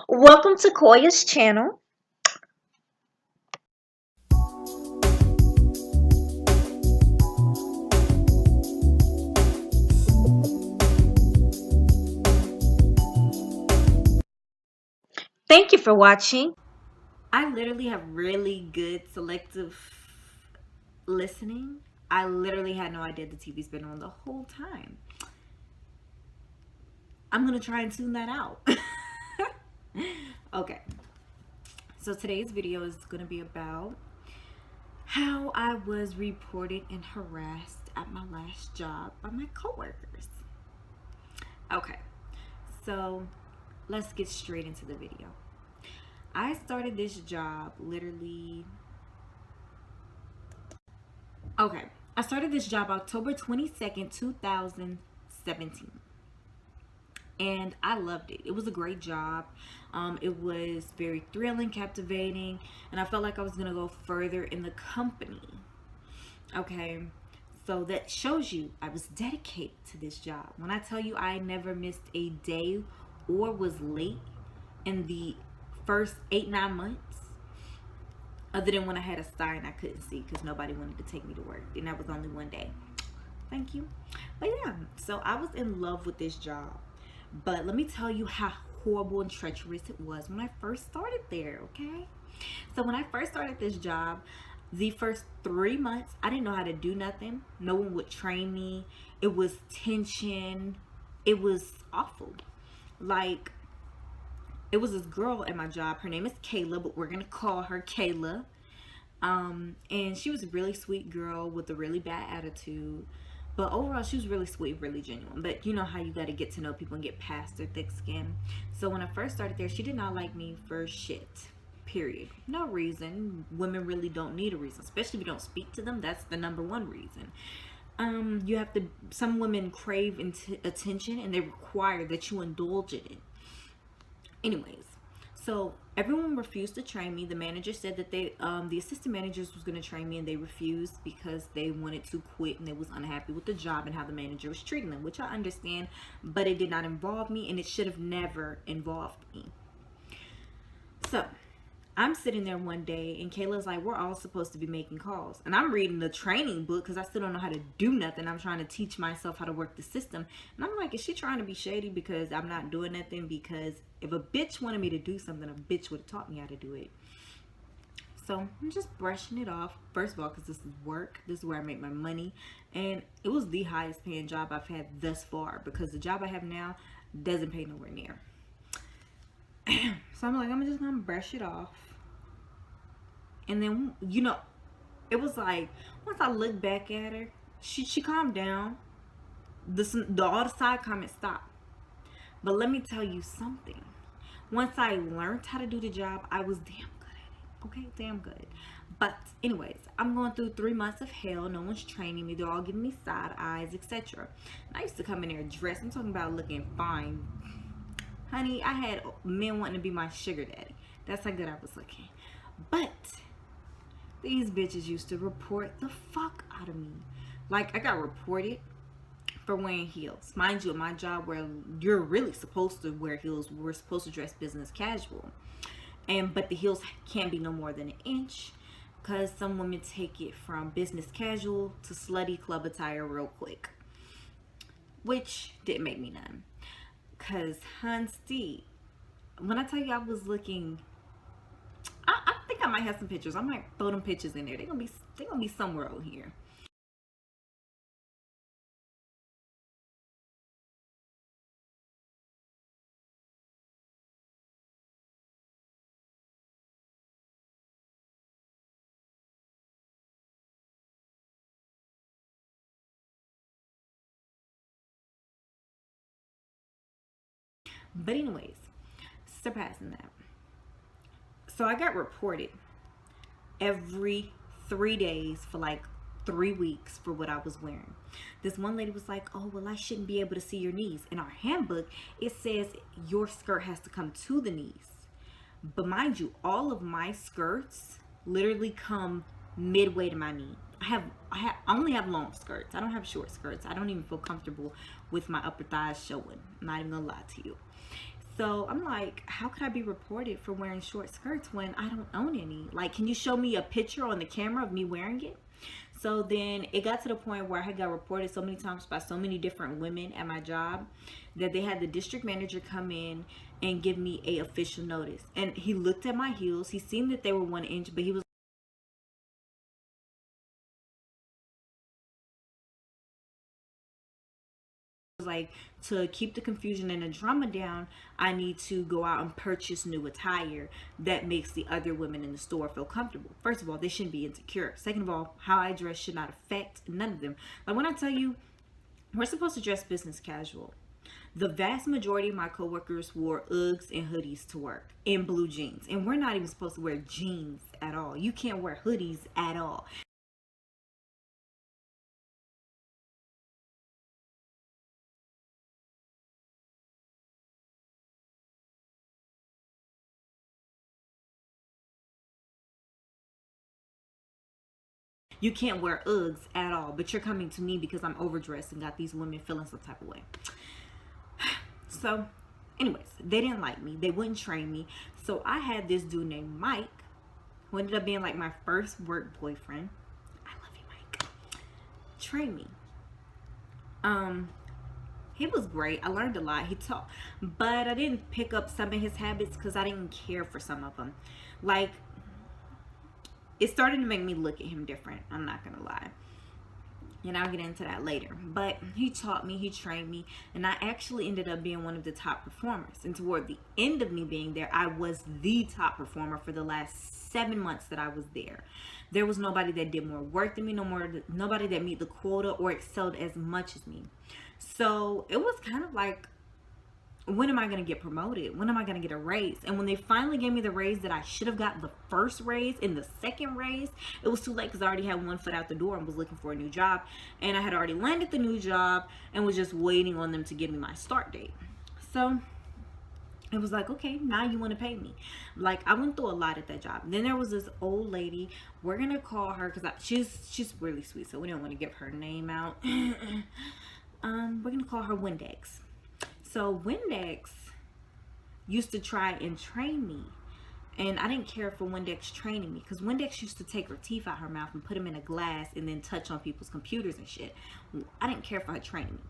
Welcome to Koya's channel. Thank you for watching. I literally have really good selective listening. I literally had no idea the TV's been on the whole time. I'm gonna try and tune that out. Okay, so today's video is gonna be about how I was reported and harassed at my last job by my coworkers. Okay, so let's get straight into the video. I started this job literally. Okay, I started this job October 22nd, 2017. And I loved it. It was a great job. It was very thrilling, captivating, and I felt like I was gonna go further in the company. Okay, so that shows you I was dedicated to this job. When I tell you I never missed a day or was late in the first 8-9 months, other than when I had a sign I couldn't see because nobody wanted to take me to work, and that was only one day. Thank you. But yeah, so I was in love with this job. But let me tell you how horrible and treacherous it was when I first started there, okay? So when I first started this job, the first 3 months, I didn't know how to do nothing. No one would train me. It was tension. It was awful. Like, it was this girl at my job. Her name is Kayla, but we're going to call her Kayla. And she was a really sweet girl with a really bad attitude. But overall, she was really sweet, really genuine. But you know how you got to get to know people and get past their thick skin. So when I first started there, she did not like me for shit. Period. No reason. Women really don't need a reason, especially if you don't speak to them. That's the number one reason. You have to. Some women crave attention, and they require that you indulge in it. Anyways, so everyone refused to train me. The manager said that the assistant managers was going to train me, and they refused because they wanted to quit and they was unhappy with the job and how the manager was treating them, which I understand, but it did not involve me, and it should have never involved me. So I'm sitting there one day, and Kayla's like, we're all supposed to be making calls. And I'm reading the training book because I still don't know how to do nothing. I'm trying to teach myself how to work the system. And I'm like, is she trying to be shady because I'm not doing nothing? Because if a bitch wanted me to do something, a bitch would have taught me how to do it. So I'm just brushing it off. First of all, because this is work. This is where I make my money. And it was the highest paying job I've had thus far, because the job I have now doesn't pay nowhere near. So I'm like, I'm just gonna brush it off. And then, it was like, once I looked back at her, she calmed down. All the side comments stopped. But let me tell you something. Once I learned how to do the job, I was damn good at it. Okay, damn good. But anyways, I'm going through 3 months of hell. No one's training me. They're all giving me side eyes, etc. And I used to come in there dressed. I'm talking about looking fine. Honey, I had men wanting to be my sugar daddy. That's how good I was looking. But these bitches used to report the fuck out of me. Like, I got reported for wearing heels. Mind you, at my job where you're really supposed to wear heels, we're supposed to dress business casual. But the heels can't be no more than an inch, because some women take it from business casual to slutty club attire real quick. Which didn't make me none. Cause Steve, when I tell you I was looking, I think I might have some pictures. I might throw them pictures in there. They're gonna be somewhere over here. But anyways, surpassing that. So I got reported every 3 days for like 3 weeks for what I was wearing. This one lady was like, oh, well, I shouldn't be able to see your knees. In our handbook, it says your skirt has to come to the knees. But mind you, all of my skirts literally come midway to my knee. I only have long skirts. I don't have short skirts. I don't even feel comfortable with my upper thighs showing. I'm not even gonna lie to you. So I'm like, how could I be reported for wearing short skirts when I don't own any? Like, can you show me a picture on the camera of me wearing it? So then it got to the point where I had got reported so many times by so many different women at my job that they had the district manager come in and give me a official notice. And he looked at my heels. He seen that they were 1 inch, but he was like, to keep the confusion and the drama down, I need to go out and purchase new attire that makes the other women in the store feel comfortable. First of all, they shouldn't be insecure. Second of all, how I dress should not affect none of them. Like, when I tell you, we're supposed to dress business casual. The vast majority of my coworkers wore Uggs and hoodies to work and blue jeans. And we're not even supposed to wear jeans at all. You can't wear hoodies at all. You can't wear Uggs at all, but you're coming to me because I'm overdressed and got these women feeling some type of way. So, anyways, they didn't like me. They wouldn't train me. So I had this dude named Mike, who ended up being like my first work boyfriend. I love you, Mike. Train me. He was great. I learned a lot. He taught, but I didn't pick up some of his habits because I didn't care for some of them. Like, it started to make me look at him different. I'm not gonna lie. And I'll get into that later. But he taught me, he trained me, and I actually ended up being one of the top performers. And toward the end of me being there, I was the top performer for the last 7 months that I was there. There was nobody that did more work than me, nobody that met the quota or excelled as much as me. So it was kind of like, when am I going to get promoted? When am I going to get a raise? And when they finally gave me the raise that I should have gotten the first raise and the second raise, it was too late because I already had one foot out the door and was looking for a new job. And I had already landed the new job and was just waiting on them to give me my start date. So it was like, okay, now you want to pay me. Like, I went through a lot at that job. Then there was this old lady. We're going to call her because she's really sweet, so we don't want to give her name out. We're going to call her Windex. So Windex used to try and train me, and I didn't care for Windex training me because Windex used to take her teeth out her mouth and put them in a glass and then touch on people's computers and shit. I didn't care for her training me.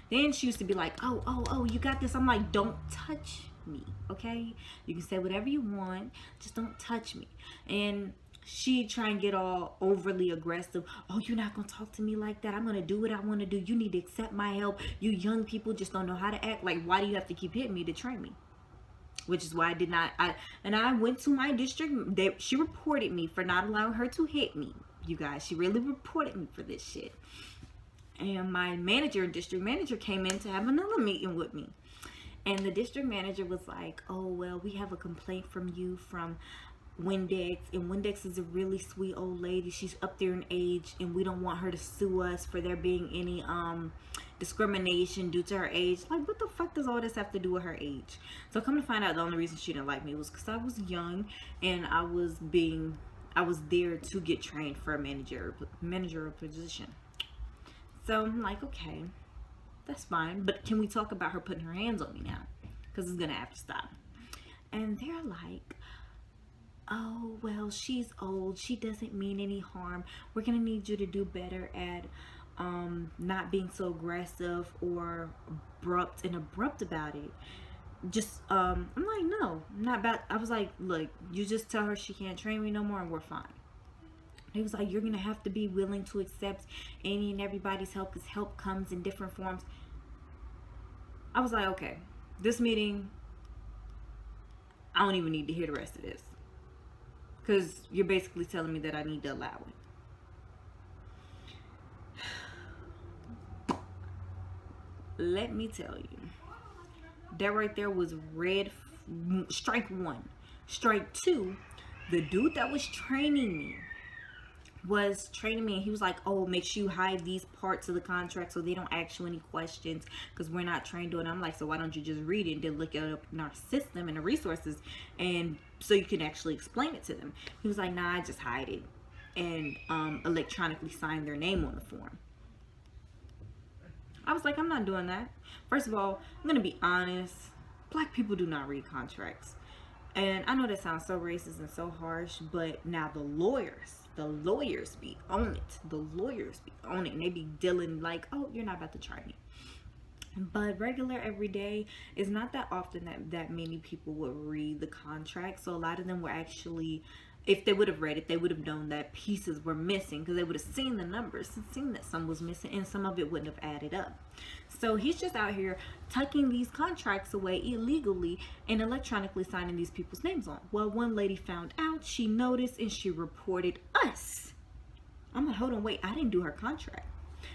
Then she used to be like, oh, you got this. I'm like, don't touch me, okay? You can say whatever you want, just don't touch me. And she try and get all overly aggressive. Oh, you're not gonna talk to me like that. I'm gonna do what I want to do. You need to accept my help. You young people just don't know how to act. Like, why do you have to keep hitting me to train me? Which is why I did not. I went to my district. She reported me for not allowing her to hit me. You guys, she really reported me for this shit. And my district manager came in to have another meeting with me. And the district manager was like, oh, well, we have a complaint from you from Windex, and Windex is a really sweet old lady. She's up there in age, and we don't want her to sue us for there being any discrimination due to her age. Like, what the fuck does all this have to do with her age? So come to find out, the only reason she didn't like me was because I was young and I was there to get trained for a managerial position. So I'm like, okay, that's fine, but can we talk about her putting her hands on me now? Because it's gonna have to stop. And they're like, oh, well, she's old. She doesn't mean any harm. We're going to need you to do better at not being so aggressive or abrupt about it. Just, I'm like, no, I'm not about. I was like, look, you just tell her she can't train me no more and we're fine. He was like, you're going to have to be willing to accept any and everybody's help because help comes in different forms. I was like, okay, this meeting, I don't even need to hear the rest of this. Because you're basically telling me that I need to allow it. Let me tell you, that right there was strike one. Strike two, the dude that was training me and he was like, oh, make sure you hide these parts of the contract so they don't ask you any questions because we're not trained on it. I'm like, so why don't you just read it and then look it up in our system and the resources and so you can actually explain it to them. He was like, nah, I just hide it and electronically sign their name on the form. I was like, I'm not doing that. First of all, I'm gonna be honest, Black people do not read contracts. And I know that sounds so racist and so harsh, but now the lawyers be on it. The lawyers be on it. And they be dealing like, oh, you're not about to try me. But regular everyday is not that often that many people would read the contract. So a lot of them were actually, if they would have read it, they would have known that pieces were missing because they would have seen the numbers and seen that some was missing and some of it wouldn't have added up. So he's just out here tucking these contracts away illegally and electronically signing these people's names on. Well, one lady found out, she noticed, and she reported us. I'm like, hold on, wait, I didn't do her contract.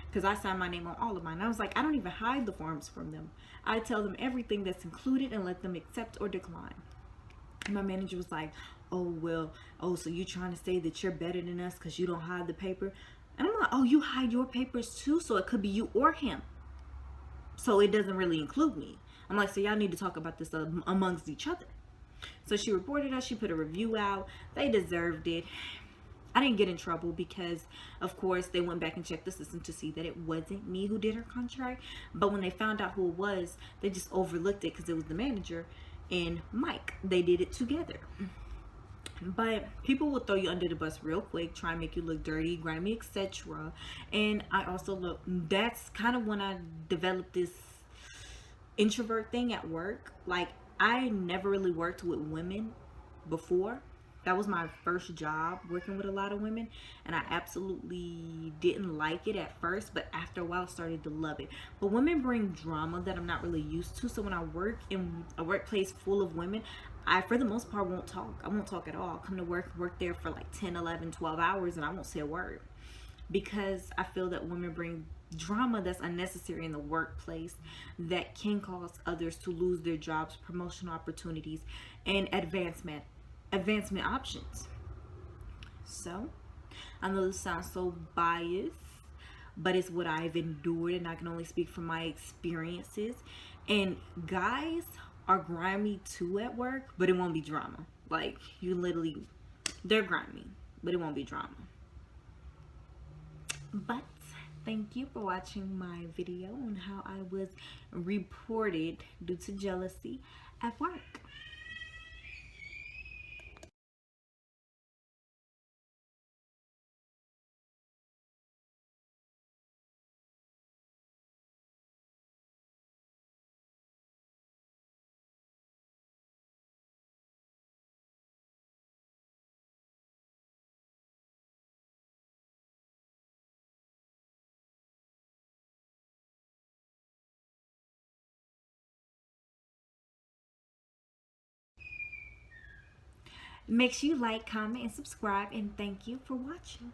Because I signed my name on all of mine. I was like, I don't even hide the forms from them. I tell them everything that's included and let them accept or decline. And my manager was like, oh, well, oh, so you trying to say that you're better than us because you don't hide the paper? And I'm like, oh, you hide your papers too? So it could be you or him. So it doesn't really include me. I'm like, so y'all need to talk about this amongst each other. So she reported us. She put a review out. They deserved it. I didn't get in trouble because, of course, they went back and checked the system to see that it wasn't me who did her contract. But when they found out who it was, they just overlooked it because it was the manager and Mike. They did it together. But people will throw you under the bus real quick, try and make you look dirty, grimy, etc. And I also look, that's kind of when I developed this introvert thing at work. Like, I never really worked with women before. That was my first job, working with a lot of women, and I absolutely didn't like it at first, but after a while I started to love it. But women bring drama that I'm not really used to, so when I work in a workplace full of women, I for the most part won't talk. I won't talk at all. Come to work there for like 10, 11, 12 hours and I won't say a word, because I feel that women bring drama that's unnecessary in the workplace that can cause others to lose their jobs, promotional opportunities, and advancement options. So I know this sounds so biased, but it's what I've endured and I can only speak from my experiences. And guys are grimy too at work, but it won't be drama. Like, you literally, they're grimy, but it won't be drama. But thank you for watching my video on how I was reported due to jealousy at work. Make sure you like, comment, and subscribe, and thank you for watching.